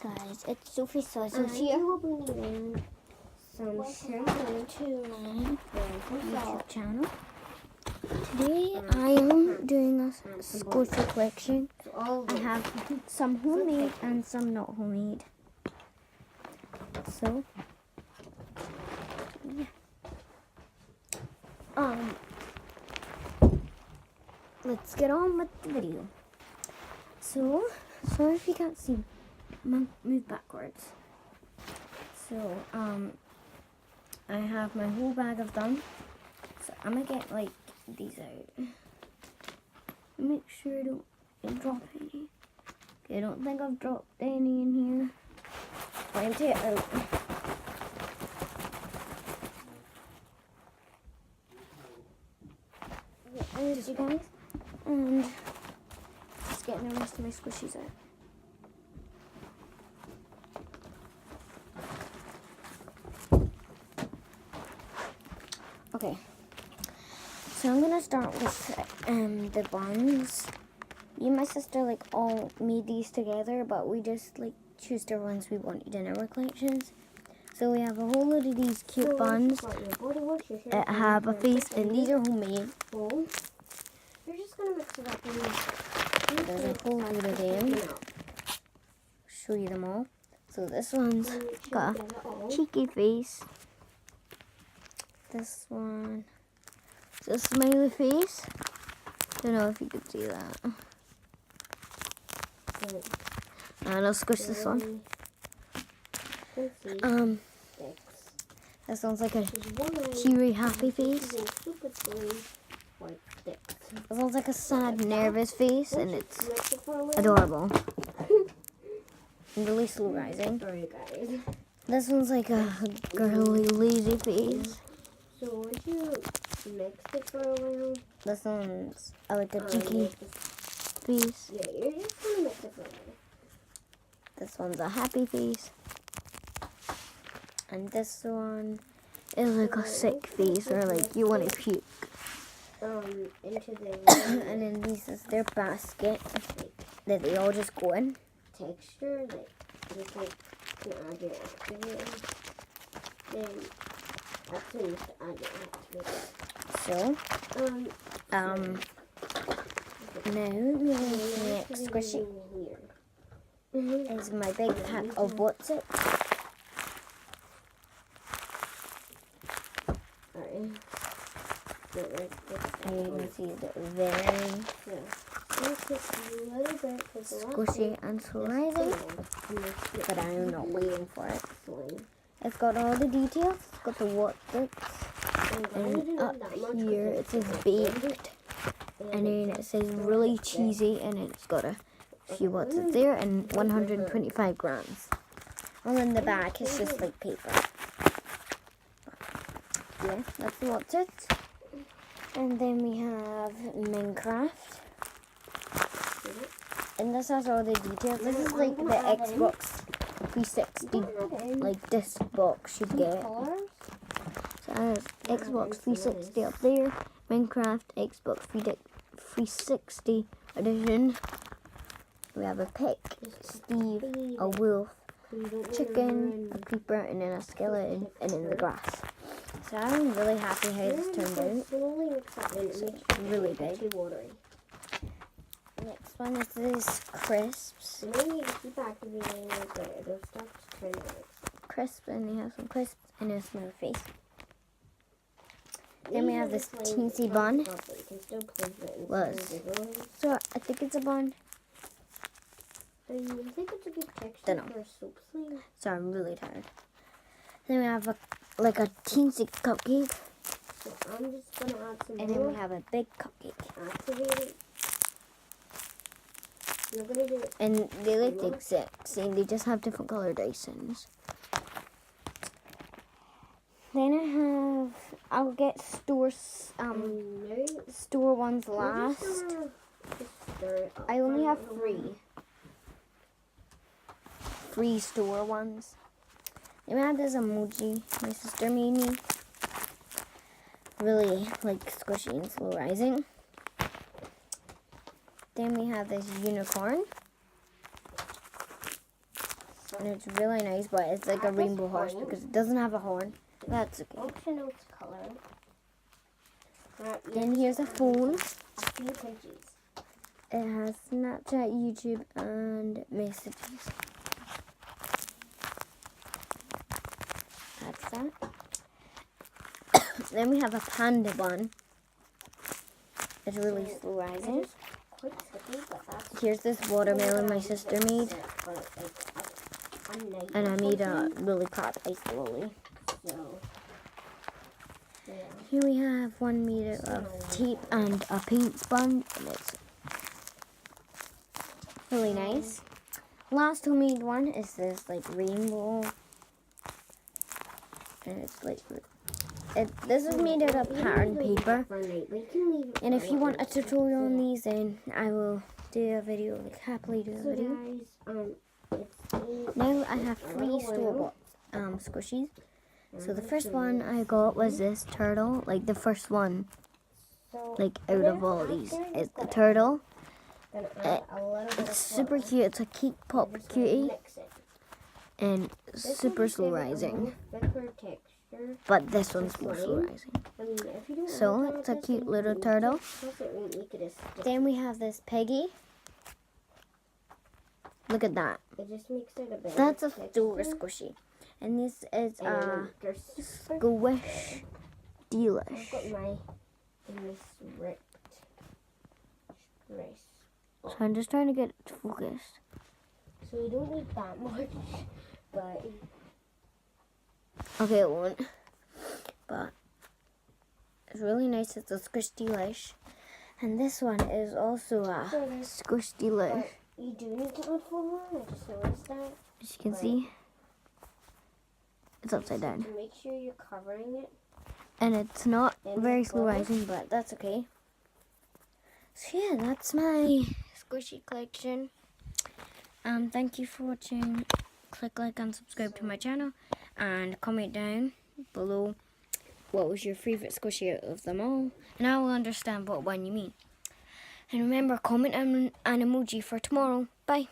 guys, it's Sophie Sauces here. We will be needing some shampoo To my YouTube salt. channel. Today I am doing a squishy collection. I have some homemade and some not homemade. So, yeah. Let's get on with the video. So, sorry if you can't see. Move backwards. So, I have my whole bag of them. So I'm gonna get like these out. Make sure I don't drop any. Okay, I don't think I've dropped any in here. Empty it out. There's you guys. And just getting the rest of my squishies out. Okay, so I'm gonna start with the buns. Me and my sister like all made these together, but we just like choose the ones we wanted in our collections. So we have a whole load of these cute buns that have a face, and these are homemade. You're just gonna mix it up. There's a whole load of them. Show you them all. So this one's got a cheeky face. This one is a smiley face. Don't know if you can see that. And I'll squish this one. This one's like a cheery, happy face. It sounds like a sad, nervous face, and it's adorable. And really slow rising. This one's like a girly, lazy face. So once you mix it for a while, This one's like a cheeky face. yeah, you're just gonna mix it for a while. This one's a happy face. And this one is like a sick face, or like you want to puke. Into the And then this is their basket that they all just go in. texture, like just like you add your activator. Then that's when you have to add your activator. So, now the next squishy Here. is my big pack of What's It. Alright. And you can see the very squishy and surprising, but I am not waiting for it. It's got all the details. It's got the What's It, and up here it says baked, and then it says really cheesy, and it's got a few What's It there, and 125 grams. And then the back is just like paper. Yeah, that's the What's It. And then we have Minecraft. And this has all the details. This is like the Xbox 360 like disc box you get. So it has Xbox 360 up there. Minecraft Xbox 360 edition. We have a pig, Steve, a wolf, chicken, a creeper, and then a skeleton, and then the grass. So I'm really happy how this turned out. It's really big. Next one is these crisps. Crisps, and they have some crisps and a small face. Then we have this teensy bun. So I think it's a bun. I think it's a good texture Dunno. for a soup thing. So I'm really tired. Then we have like a teensy cupcake. So I'm just gonna add some And then we have a big cupcake. activate it. You're gonna do it. And they look the exact same. They just have different colored icings. Then I'll get store ones last. I only have three store ones. Then we have this emoji my sister made me. Really like squishy and slow rising. Then we have this unicorn. And it's really nice, but it's like a At this rainbow horse point- because it doesn't have a horn. That's okay. Don't you know its color? Then here's a phone. A few pinches. It has Snapchat, YouTube, and messages. That's that. Then we have a panda one. It's really slow rising. It's quite sticky, but that's Here's this watermelon my sister made. And I made a really crap ice lolly. So, yeah. Here we have 1 meter of tape and a paint sponge. And it's really nice. Last homemade one is this like rainbow. And it's like, this is made out of pattern paper. And if you want a tutorial on these, then I will do a video, like happily do a video. Now I have 3 store-bought squishies. So the first one I got was this turtle, like the first one, like out of all these, is the turtle. It's super cute. It's a cake pop cutie and super slow rising. But this one's more slow rising. So it's a cute little turtle. Then we have this piggy. Look at that. That's a store squishy. And this is a Squish Delish. I've got my ripped. So I'm just trying to get it focused. So you don't need that much, but Okay, it won't. But it's really nice. It's a Squish Delish. And this one is also a Squish Delish. you do need to look for one. I just noticed that. As you can see, it's upside down. So make sure you're covering it. And it's not very slow rising, but that's okay. So yeah, that's my squishy collection. Thank you for watching. Click like and subscribe to my channel. And comment down below what was your favourite squishy out of them all. And I will understand what one you mean. And remember, comment an emoji for tomorrow. Bye.